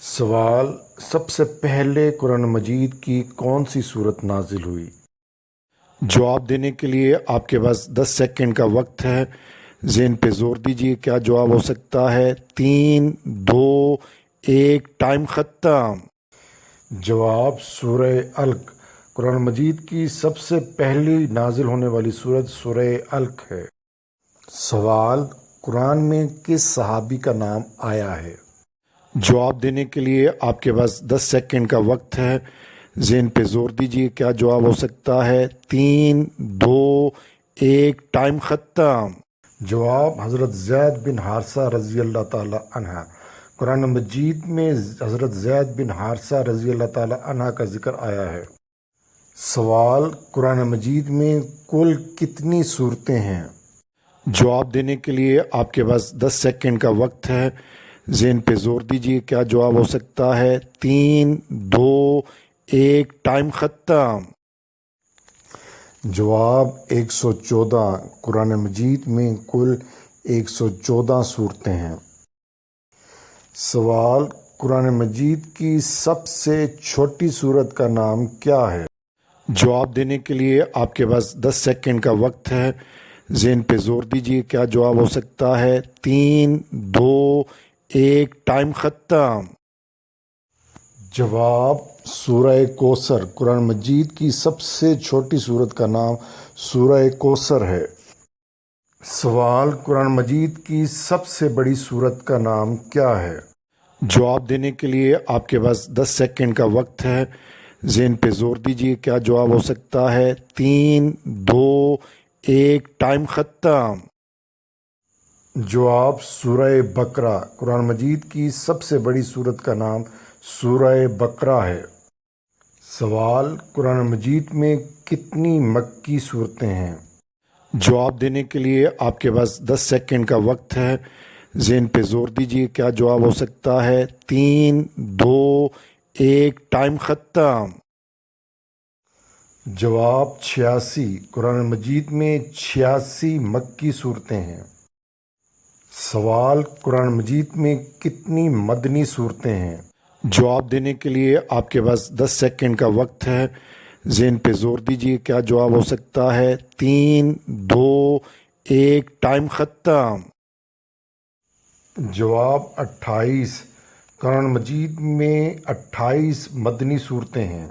سوال: سب سے پہلے قرآن مجید کی کون سی صورت نازل ہوئی؟ جواب دینے کے لیے آپ کے پاس 10 سیکنڈ کا وقت ہے۔ ذہن پہ زور دیجیے، کیا جواب ہو سکتا ہے؟ 3، 2، 1، ٹائم ختم۔ جواب: سورہ علق۔ قرآن مجید کی سب سے پہلی نازل ہونے والی صورت سورہ علق ہے۔ سوال: قرآن میں کس صحابی کا نام آیا ہے؟ جواب دینے کے لیے آپ کے پاس 10 سیکنڈ کا وقت ہے۔ ذہن پہ زور دیجیے، کیا جواب ہو سکتا ہے؟ 3، 2، 1، ٹائم ختم۔ جواب: حضرت زید بن حارثہ رضی اللہ تعالی عنہ۔ قرآن مجید میں حضرت زید بن حارثہ رضی اللہ تعالی عنہ کا ذکر آیا ہے۔ سوال: قرآن مجید میں کل کتنی سورتیں ہیں؟ جواب دینے کے لیے آپ کے پاس 10 سیکنڈ کا وقت ہے۔ ذہن پہ زور دیجیے، کیا جواب ہو سکتا ہے؟ 3، 2، 1، ٹائم ختم۔ جواب: 114۔ قرآن مجید میں کل 114 صورتیں ہیں۔ سوال: قرآن مجید کی سب سے چھوٹی سورت کا نام کیا ہے؟ جواب دینے کے لیے آپ کے پاس 10 سیکنڈ کا وقت ہے۔ ذہن پہ زور دیجیے، کیا جواب ہو سکتا ہے؟ 3، 2، 1، ٹائم ختم۔ جواب: سورہ کوثر۔ قرآن مجید کی سب سے چھوٹی سورت کا نام سورہ کوثر ہے۔ سوال: قرآن مجید کی سب سے بڑی سورت کا نام کیا ہے؟ جواب دینے کے لیے آپ کے پاس 10 سیکنڈ کا وقت ہے۔ ذہن پہ زور دیجیے، کیا جواب ہو سکتا ہے؟ 3، 2، 1، ٹائم ختم۔ جواب: سورہ بقرہ۔ قرآن مجید کی سب سے بڑی سورت کا نام سورہ بقرہ ہے۔ سوال: قرآن مجید میں کتنی مکی صورتیں ہیں؟ جواب دینے کے لیے آپ کے پاس 10 سیکنڈ کا وقت ہے۔ ذہن پہ زور دیجیے، کیا جواب ہو سکتا ہے؟ 3، 2، 1، ٹائم ختم۔ جواب: 86۔ قرآن مجید میں 86 مکی صورتیں ہیں۔ سوال: قرآن مجید میں کتنی مدنی صورتیں ہیں؟ جواب دینے کے لیے آپ کے پاس 10 سیکنڈ کا وقت ہے۔ ذہن پہ زور دیجیے، کیا جواب ہو سکتا ہے؟ 3، 2، 1، ٹائم ختم۔ جواب: 28۔ قرآن مجید میں 28 مدنی صورتیں ہیں۔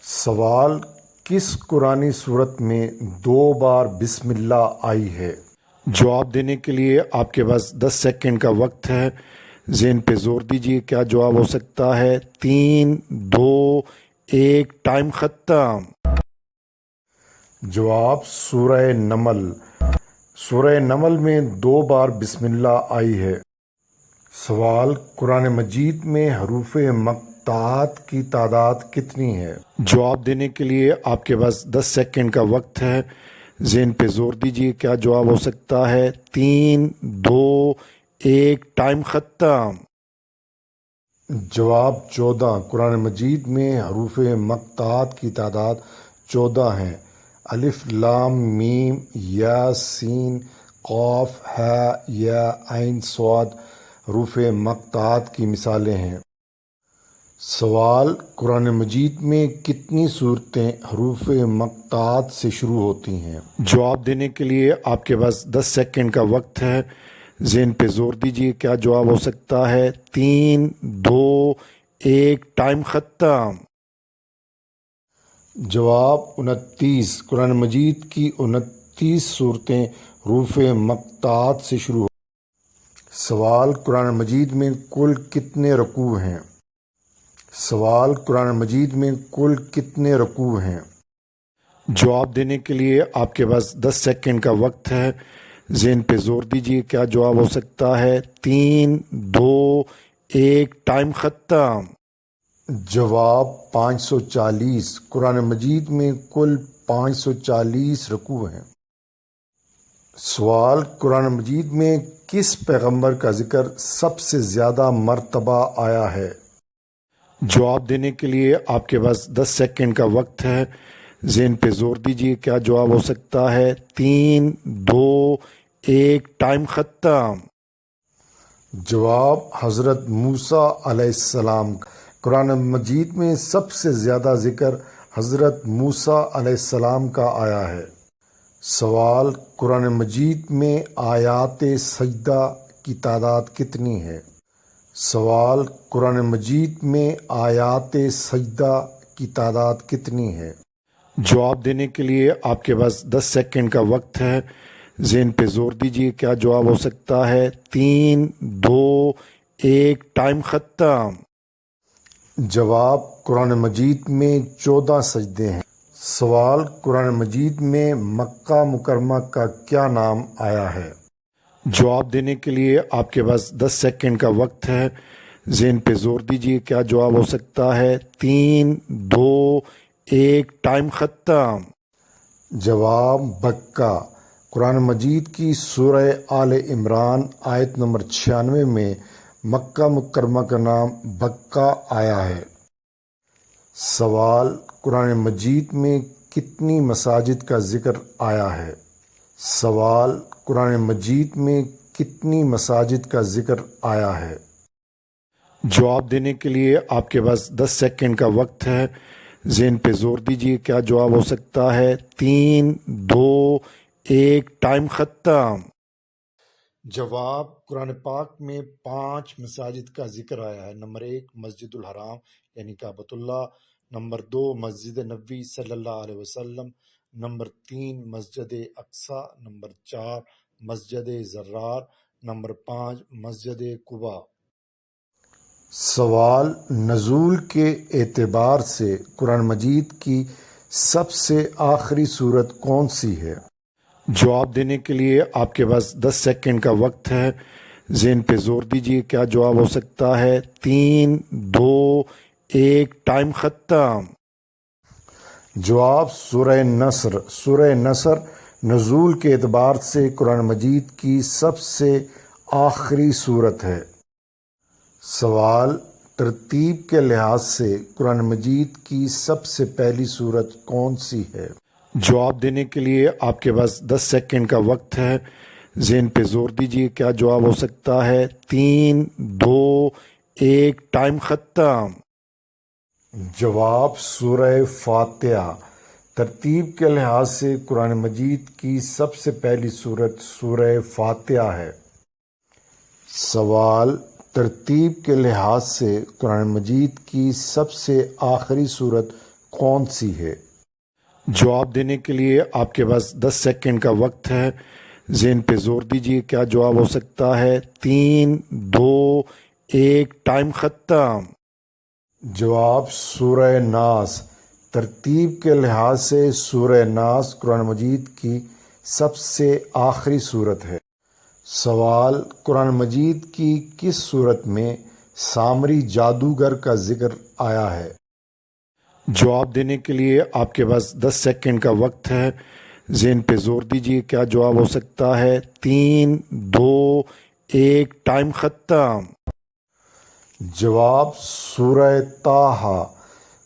سوال: کس قرآنی صورت میں 2 بار بسم اللہ آئی ہے؟ جواب دینے کے لیے آپ کے پاس 10 سیکنڈ کا وقت ہے۔ ذہن پہ زور دیجیے، کیا جواب ہو سکتا ہے؟ 3، 2، 1، ٹائم ختم۔ جواب: سورہ نمل۔ سورہ نمل میں 2 بار بسم اللہ آئی ہے۔ سوال: قرآن مجید میں حروف مقطعات کی تعداد کتنی ہے؟ جواب دینے کے لیے آپ کے پاس 10 سیکنڈ کا وقت ہے۔ ذہن پہ زور دیجیے، کیا جواب ہو سکتا ہے؟ 3، 2، 1، ٹائم ختم۔ جواب: 14۔ قرآن مجید میں حروف مقطعات کی تعداد 14 ہیں۔ الف، لام، میم، یا، سین، قاف، ہا، یا، عین، صاد حروف مقطعات کی مثالیں ہیں۔ سوال: قرآن مجید میں کتنی صورتیں حروف مقطعات سے شروع ہوتی ہیں؟ جواب دینے کے لیے آپ کے پاس 10 سیکنڈ کا وقت ہے۔ ذہن پہ زور دیجیے، کیا جواب ہو سکتا ہے؟ 3، 2، 1، ٹائم ختم۔ جواب: 29۔ قرآن مجید کی 29 صورتیں حروف مقطعات سے شروع ہوتی ہیں۔ سوال: قرآن مجید میں کل کتنے رکوع ہیں؟ سوال: قرآن مجید میں کل کتنے رکوع ہیں؟ جواب دینے کے لیے آپ کے پاس 10 سیکنڈ کا وقت ہے۔ ذہن پہ زور دیجیے، کیا جواب ہو سکتا ہے؟ 3، 2، 1، ٹائم ختم۔ جواب: 540۔ قرآن مجید میں کل 540 رکوع ہیں۔ سوال: قرآن مجید میں کس پیغمبر کا ذکر سب سے زیادہ مرتبہ آیا ہے؟ جواب دینے کے لیے آپ کے پاس 10 سیکنڈ کا وقت ہے۔ ذہن پہ زور دیجیے، کیا جواب ہو سکتا ہے؟ 3، 2، 1، ٹائم ختم۔ جواب حضرت موسیٰ علیہ السلام۔ قرآن مجید میں سب سے زیادہ ذکر حضرت موسیٰ علیہ السلام کا آیا ہے۔ سوال، قرآن مجید میں آیات سجدہ کی تعداد کتنی ہے؟ سوال، قرآن مجید میں آیات سجدہ کی تعداد کتنی ہے؟ جواب دینے کے لیے آپ کے پاس 10 سیکنڈ کا وقت ہے، ذہن پہ زور دیجیے، کیا جواب ہو سکتا ہے؟ 3، 2، 1، ٹائم ختم۔ جواب، قرآن مجید میں 14 سجدے ہیں۔ سوال، قرآن مجید میں مکہ مکرمہ کا کیا نام آیا ہے؟ جواب دینے کے لیے آپ کے پاس 10 سیکنڈ کا وقت ہے، ذہن پہ زور دیجیے، کیا جواب ہو سکتا ہے؟ 3، 2، 1، ٹائم ختم۔ جواب، بکہ۔ قرآن مجید کی سورہ آل عمران آیت نمبر 96 میں مکہ مکرمہ کا نام بکہ آیا ہے۔ سوال، قرآن مجید میں کتنی مساجد کا ذکر آیا ہے؟ سوال، قرآن مجید میں کتنی مساجد کا ذکر آیا ہے؟ جواب دینے کے لیے آپ کے پاس 10 سیکنڈ کا وقت ہے، ذہن پہ زور دیجیے، کیا جواب ہو سکتا ہے؟ 3، 2، 1، ٹائم ختم۔ جواب، قرآن پاک میں 5 مساجد کا ذکر آیا ہے۔ نمبر 1 مسجد الحرام یعنی کعبۃ اللہ، نمبر 2 مسجد نبوی صلی اللہ علیہ وسلم، نمبر 3 مسجد اقصیٰ، نمبر 4 مسجد زرار، نمبر 5 مسجد قباء۔ سوال، نزول کے اعتبار سے قرآن مجید کی سب سے آخری سورت کون سی ہے؟ جواب دینے کے لیے آپ کے پاس 10 سیکنڈ کا وقت ہے، ذہن پہ زور دیجیے، کیا جواب ہو سکتا ہے؟ 3، 2، 1، ٹائم ختم۔ جواب، سورہ نصر۔ سورہ نصر نزول کے اعتبار سے قرآن مجید کی سب سے آخری سورت ہے۔ سوال، ترتیب کے لحاظ سے قرآن مجید کی سب سے پہلی سورت کون سی ہے؟ جواب دینے کے لیے آپ کے پاس 10 سیکنڈ کا وقت ہے، ذہن پہ زور دیجیے، کیا جواب ہو سکتا ہے؟ 3، 2، 1، ٹائم ختم۔ جواب، سورہ فاتحہ۔ ترتیب کے لحاظ سے قرآن مجید کی سب سے پہلی سورت سورہ فاتحہ ہے۔ سوال، ترتیب کے لحاظ سے قرآن مجید کی سب سے آخری سورت کون سی ہے؟ جواب دینے کے لیے آپ کے پاس 10 سیکنڈ کا وقت ہے، ذہن پہ زور دیجیے، کیا جواب ہو سکتا ہے؟ 3، 2، 1، ٹائم ختم۔ جواب، سورہ ناس۔ ترتیب کے لحاظ سے سورہ ناس قرآن مجید کی سب سے آخری سورت ہے۔ سوال، قرآن مجید کی کس سورت میں سامری جادوگر کا ذکر آیا ہے؟ جواب دینے کے لیے آپ کے پاس 10 سیکنڈ کا وقت ہے، ذہن پہ زور دیجیے، کیا جواب ہو سکتا ہے؟ 3، 2، 1، ٹائم ختم۔ جواب، سورہ طٰہٰ۔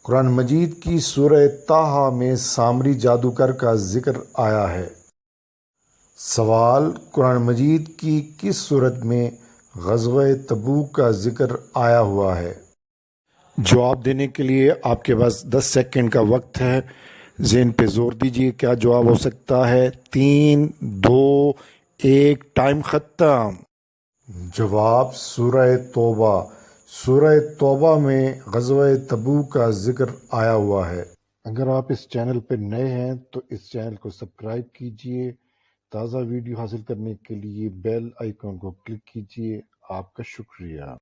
قرآن مجید کی سورہ طٰہٰ میں سامری جادوگر کا ذکر آیا ہے۔ سوال، قرآن مجید کی کس سورت میں غزوہ تبوک کا ذکر آیا ہوا ہے؟ جواب دینے کے لیے آپ کے پاس 10 سیکنڈ کا وقت ہے، ذہن پہ زور دیجیے، کیا جواب ہو سکتا ہے؟ 3، 2، 1، ٹائم ختم۔ جواب، سورہ توبہ۔ سورہ توبہ میں غزوہ تبوک کا ذکر آیا ہوا ہے۔ اگر آپ اس چینل پہ نئے ہیں تو اس چینل کو سبسکرائب کیجیے، تازہ ویڈیو حاصل کرنے کے لیے بیل آئیکن کو کلک کیجیے۔ آپ کا شکریہ۔